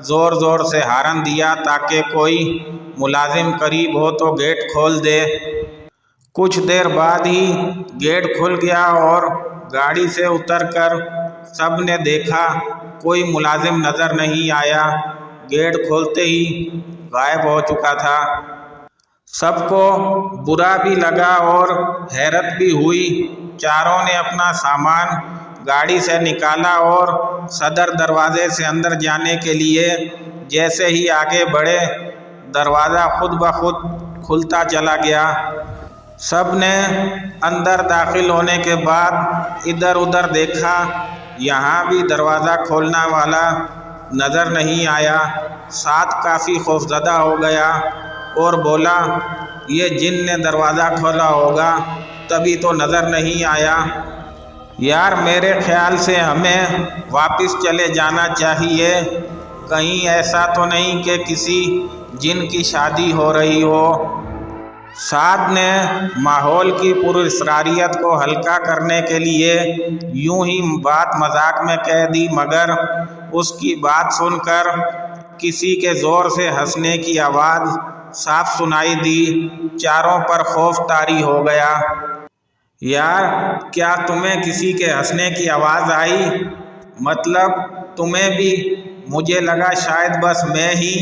زور زور سے ہارن دیا تاکہ کوئی ملازم قریب ہو تو گیٹ کھول دے۔ کچھ دیر بعد ہی گیٹ کھل گیا اور گاڑی سے اتر کر سب نے دیکھا کوئی ملازم نظر نہیں آیا۔ گیٹ کھولتے ہی غائب ہو چکا تھا۔ سب کو برا بھی لگا اور حیرت بھی ہوئی۔ چاروں نے اپنا سامان گاڑی سے نکالا اور صدر دروازے سے اندر جانے کے لیے جیسے ہی آگے بڑھے دروازہ خود بخود کھلتا چلا گیا۔ سب نے اندر داخل ہونے کے بعد ادھر ادھر دیکھا، یہاں بھی دروازہ کھولنے والا نظر نہیں آیا۔ سعد کافی خوفزدہ ہو گیا اور بولا، یہ جن نے دروازہ کھولا ہوگا تبھی تو نظر نہیں آیا۔ یار میرے خیال سے ہمیں واپس چلے جانا چاہیے، کہیں ایسا تو نہیں کہ کسی جن کی شادی ہو رہی ہو۔ سعد نے ماحول کی پراسراریت کو ہلکا کرنے کے لیے یوں ہی بات مذاق میں کہہ دی، مگر اس کی بات سن کر کسی کے زور سے ہنسنے کی آواز صاف سنائی دی۔ چاروں پر خوف طاری ہو گیا۔ یار کیا تمہیں کسی کے ہنسنے کی آواز آئی؟ مطلب تمہیں بھی؟ مجھے لگا شاید بس میں ہی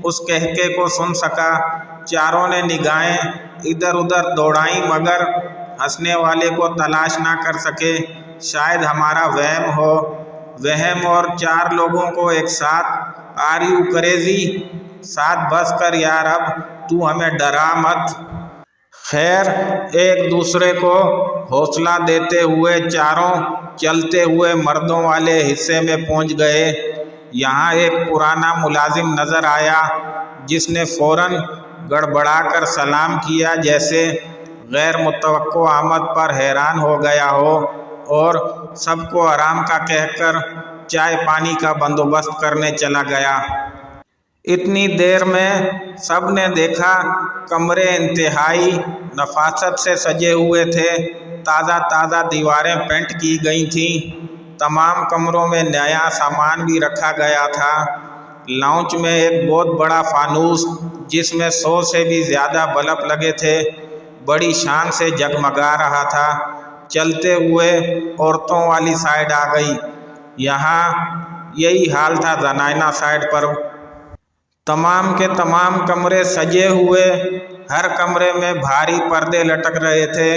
اس کہکے کو سن سکا۔ چاروں نے نگاہیں ادھر ادھر دوڑائیں مگر ہنسنے والے کو تلاش نہ کر سکے۔ شاید ہمارا وہم ہو۔ وہم اور چار لوگوں کو ایک ساتھ، آر یو کریزی؟ سعد بس کر یار، اب تو ہمیں ڈرا مت۔ خیر ایک دوسرے کو حوصلہ دیتے ہوئے چاروں چلتے ہوئے مردوں والے حصے میں پہنچ گئے۔ یہاں ایک پرانا ملازم نظر آیا جس نے فوراً گڑبڑا کر سلام کیا، جیسے غیر متوقع آمد پر حیران ہو گیا ہو، اور سب کو آرام کا کہہ کر چائے پانی کا بندوبست کرنے چلا گیا۔ اتنی دیر میں سب نے دیکھا کمرے انتہائی نفاست سے سجے ہوئے تھے۔ تازہ تازہ دیواریں پینٹ کی گئی تھیں۔ تمام کمروں میں نیا سامان بھی رکھا گیا تھا۔ لاؤنج میں ایک بہت بڑا فانوس جس میں 100 سے بھی زیادہ بلب لگے تھے بڑی شان سے جگمگا رہا تھا۔ چلتے ہوئے عورتوں والی سائیڈ آ گئی۔ یہاں یہی حال تھا زنانہ سائیڈ پر۔ تمام کے تمام کمرے سجے ہوئے، ہر کمرے میں بھاری پردے لٹک رہے تھے۔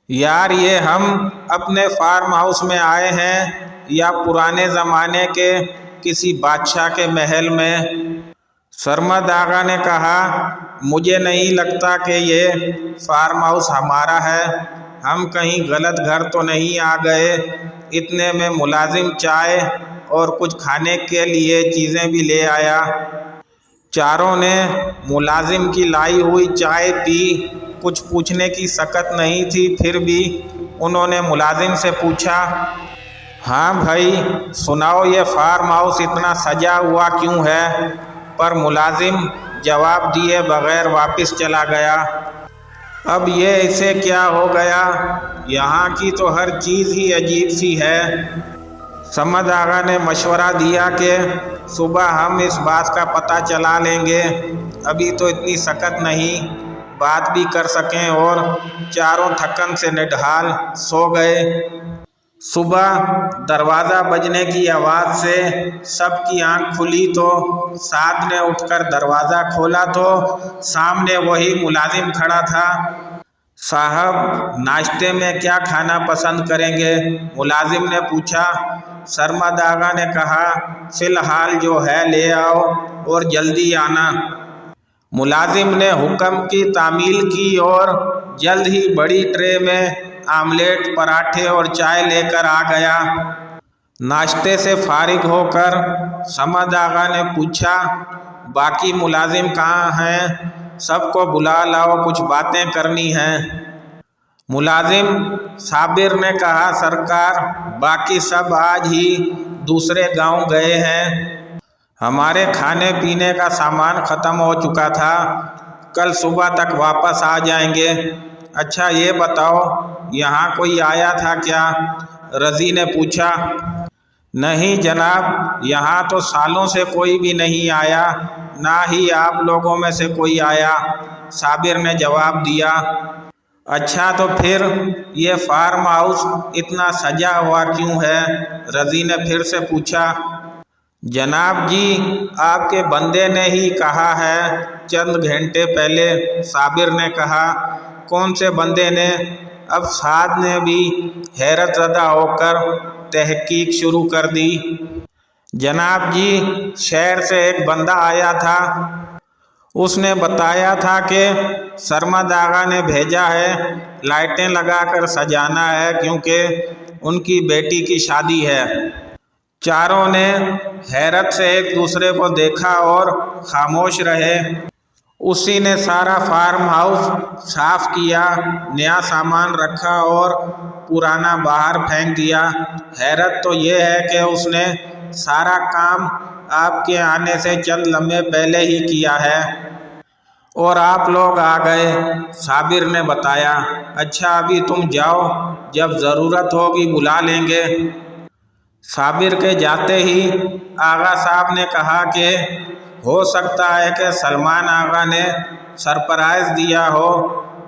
یار یہ ہم اپنے فارم ہاؤس میں آئے ہیں یا پرانے زمانے کے کسی بادشاہ کے محل میں؟ سرمد آغا نے کہا، مجھے نہیں لگتا کہ یہ فارم ہاؤس ہمارا ہے، ہم کہیں غلط گھر تو نہیں آ گئے۔ اتنے میں ملازم چائے اور کچھ کھانے کے لیے چیزیں بھی لے آیا۔ چاروں نے ملازم کی لائی ہوئی چائے پی۔ کچھ پوچھنے کی سکت نہیں تھی، پھر بھی انہوں نے ملازم سے پوچھا، ہاں بھائی سناؤ یہ فارم ہاؤس اتنا سجا ہوا کیوں ہے؟ پر ملازم جواب دیے بغیر واپس چلا گیا۔ اب یہ اسے کیا ہو گیا؟ یہاں کی تو ہر چیز ہی عجیب سی ہے۔ سمد آغا نے مشورہ دیا کہ صبح ہم اس بات کا پتہ چلا لیں گے، ابھی تو اتنی سکت نہیں بات بھی کر سکیں، اور چاروں تھکن سے نڈھال سو گئے۔ صبح دروازہ بجنے کی آواز سے سب کی آنکھ کھلی تو سعد نے اٹھ کر دروازہ کھولا تو سامنے وہی ملازم کھڑا تھا۔ صاحب ناشتے میں کیا کھانا پسند کریں گے؟ ملازم نے پوچھا۔ سرمد آغا نے کہا، فی الحال جو ہے لے آؤ اور جلدی آنا۔ ملازم نے حکم کی تعمیل کی اور جلد ہی بڑی ٹرے میں آملیٹ، پراٹھے اور چائے لے کر آ گیا۔ ناشتے سے فارغ ہو کر سمد آغا نے پوچھا، باقی ملازم کہاں ہیں؟ سب کو بلا لاؤ، کچھ باتیں کرنی ہیں۔ ملازم صابر نے کہا، سرکار باقی سب آج ہی دوسرے گاؤں گئے ہیں، ہمارے کھانے پینے کا سامان ختم ہو چکا تھا، کل صبح تک واپس آ جائیں گے۔ اچھا یہ بتاؤ یہاں کوئی آیا تھا کیا؟ رضی نے پوچھا۔ نہیں جناب، یہاں تو سالوں سے کوئی بھی نہیں آیا، نہ ہی آپ لوگوں میں سے کوئی آیا، صابر نے جواب دیا۔ اچھا تو پھر یہ فارم ہاؤس اتنا سجا ہوا کیوں ہے؟ رضی نے پھر سے پوچھا۔ جناب جی، آپ کے بندے نے ہی کہا ہے چند گھنٹے پہلے، صابر نے کہا۔ کون سے بندے نے؟ اب سعد نے بھی حیرت زدہ ہو کر تحقیق شروع کر دی۔ جناب جی، شہر سے ایک بندہ آیا تھا، اس نے بتایا تھا کہ سرمد آغا نے بھیجا ہے، لائٹیں لگا کر سجانا ہے کیونکہ ان کی بیٹی کی شادی ہے۔ چاروں نے حیرت سے ایک دوسرے کو دیکھا اور خاموش رہے۔ اسی نے سارا فارم ہاؤس صاف کیا، نیا سامان رکھا اور پرانا باہر پھینک دیا۔ حیرت تو یہ ہے کہ اس نے سارا کام آپ کے آنے سے چند لمحے پہلے ہی کیا ہے، اور آپ لوگ آ گئے، صابر نے بتایا۔ اچھا ابھی تم جاؤ، جب ضرورت ہوگی بلا لیں گے۔ صابر کے جاتے ہی آغا صاحب نے کہا کہ ہو سکتا ہے کہ سلمان آغا نے سرپرائز دیا ہو،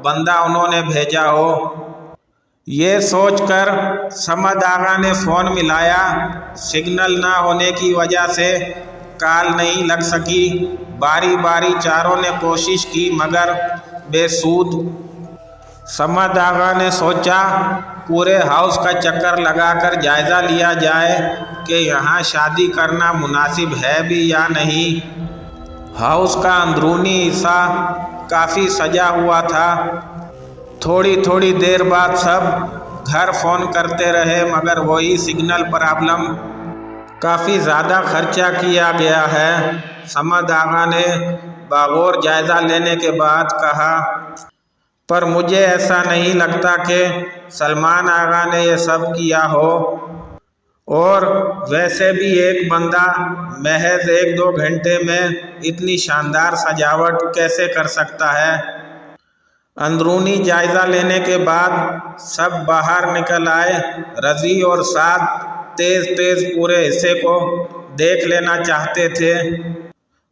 بندہ انہوں نے بھیجا ہو۔ یہ سوچ کر سمد آغا نے فون ملایا، سگنل نہ ہونے کی وجہ سے کال نہیں لگ سکی۔ باری باری چاروں نے کوشش کی مگر بے سود۔ سمد آغا نے سوچا پورے ہاؤس کا چکر لگا کر جائزہ لیا جائے کہ یہاں شادی کرنا مناسب ہے بھی یا نہیں۔ ہاؤس کا اندرونی حصہ کافی سجا ہوا تھا۔ تھوڑی تھوڑی دیر بعد سب گھر فون کرتے رہے مگر وہی سگنل پرابلم۔ کافی زیادہ خرچہ کیا گیا ہے، سمد آغا نے باغور جائزہ لینے کے بعد کہا، پر مجھے ایسا نہیں لگتا کہ سلمان آغا نے یہ سب کیا ہو، اور ویسے بھی ایک بندہ محض 1-2 گھنٹے میں اتنی شاندار سجاوٹ کیسے کر سکتا ہے؟ اندرونی جائزہ لینے کے بعد سب باہر نکل آئے۔ رضی اور سعد تیز تیز پورے حصے کو دیکھ لینا چاہتے تھے۔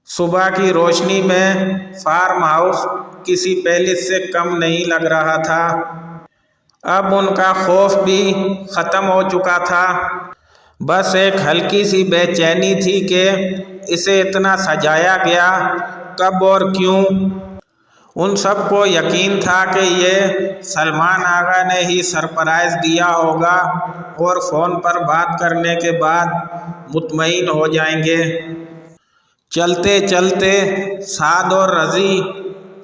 صبح کی روشنی میں فارم ہاؤس کسی پیلس سے کم نہیں لگ رہا تھا۔ اب ان کا خوف بھی ختم ہو چکا تھا، بس ایک ہلکی سی بے چینی تھی کہ اسے اتنا سجایا گیا کب اور کیوں۔ ان سب کو یقین تھا کہ یہ سلمان آغا نے ہی سرپرائز دیا ہوگا اور فون پر بات کرنے کے بعد مطمئن ہو جائیں گے۔ چلتے چلتے سعد اور رضی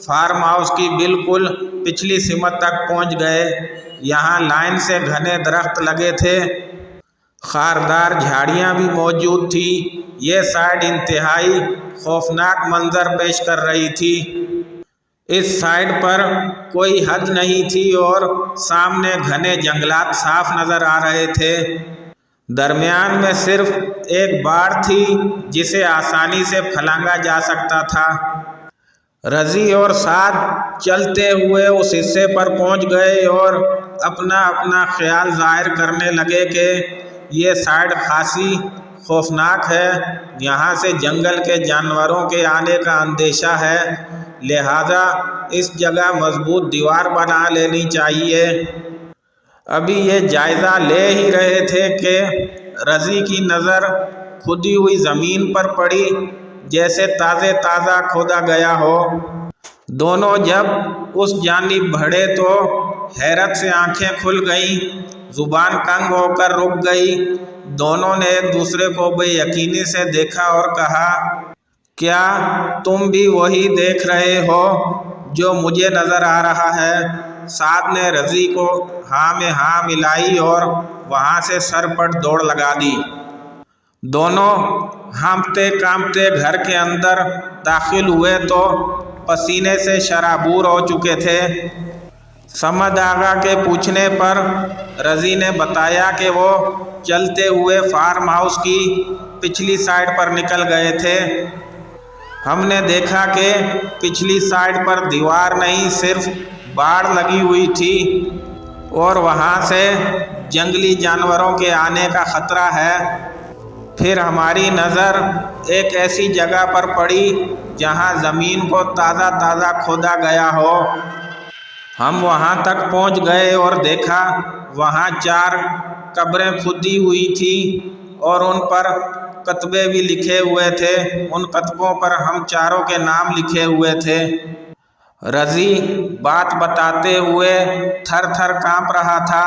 فارم ہاؤس کی بالکل پچھلی سمت تک پہنچ گئے۔ یہاں لائن سے گھنے درخت لگے تھے، خاردار جھاڑیاں بھی موجود تھی۔ یہ سائیڈ انتہائی خوفناک منظر پیش کر رہی تھی۔ اس سائیڈ پر کوئی حد نہیں تھی اور سامنے گھنے جنگلات صاف نظر آ رہے تھے۔ درمیان میں صرف ایک باڑ تھی جسے آسانی سے پھلانگا جا سکتا تھا۔ رضی اور سعد چلتے ہوئے اس حصے پر پہنچ گئے اور اپنا اپنا خیال ظاہر کرنے لگے کہ یہ سائیڈ خاصی خوفناک ہے، یہاں سے جنگل کے جانوروں کے آنے کا اندیشہ ہے، لہذا اس جگہ مضبوط دیوار بنا لینی چاہیے۔ ابھی یہ جائزہ لے ہی رہے تھے کہ رضی کی نظر کھدی ہوئی زمین پر پڑی جیسے تازہ کھودا گیا ہو۔ دونوں جب اس جانب بڑھے تو حیرت سے آنکھیں کھل گئیں، زبان تنگ ہو کر رک گئی۔ دونوں نے ایک دوسرے کو بے یقینی سے دیکھا اور کہا، کیا تم بھی وہی دیکھ رہے ہو جو مجھے نظر آ رہا ہے؟ سعد نے رضی کو ہاں میں ہاں ملائی اور وہاں سے سر پٹ دوڑ لگا دی۔ دونوں ہانپتے کانپتے گھر کے اندر داخل ہوئے تو پسینے سے شرابور ہو چکے تھے۔ سمد آغا کے پوچھنے پر رضی نے بتایا کہ وہ چلتے ہوئے فارم ہاؤس کی پچھلی سائیڈ پر نکل گئے تھے۔ ہم نے دیکھا کہ پچھلی سائیڈ پر دیوار نہیں صرف باڑ لگی ہوئی تھی اور وہاں سے جنگلی جانوروں کے آنے کا خطرہ ہے۔ پھر ہماری نظر ایک ایسی جگہ پر پڑی جہاں زمین کو تازہ تازہ کھودا گیا ہو۔ ہم وہاں تک پہنچ گئے اور دیکھا وہاں 4 قبریں کھودی ہوئی تھیں اور ان پر کتبے بھی لکھے ہوئے تھے۔ ان کتبوں پر ہم چاروں کے نام لکھے ہوئے تھے۔ رضی بات بتاتے ہوئے تھر تھر کانپ رہا تھا۔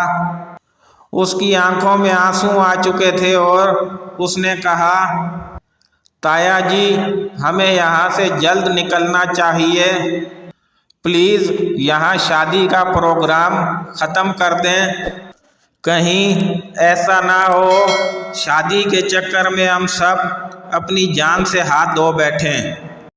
اس کی آنکھوں میں آنسو آ چکے تھے اور اس نے کہا، تایا جی ہمیں یہاں سے جلد نکلنا چاہیے، پلیز یہاں شادی کا پروگرام ختم کر دیں، کہیں ایسا نہ ہو شادی کے چکر میں ہم سب اپنی جان سے ہاتھ دھو بیٹھیں۔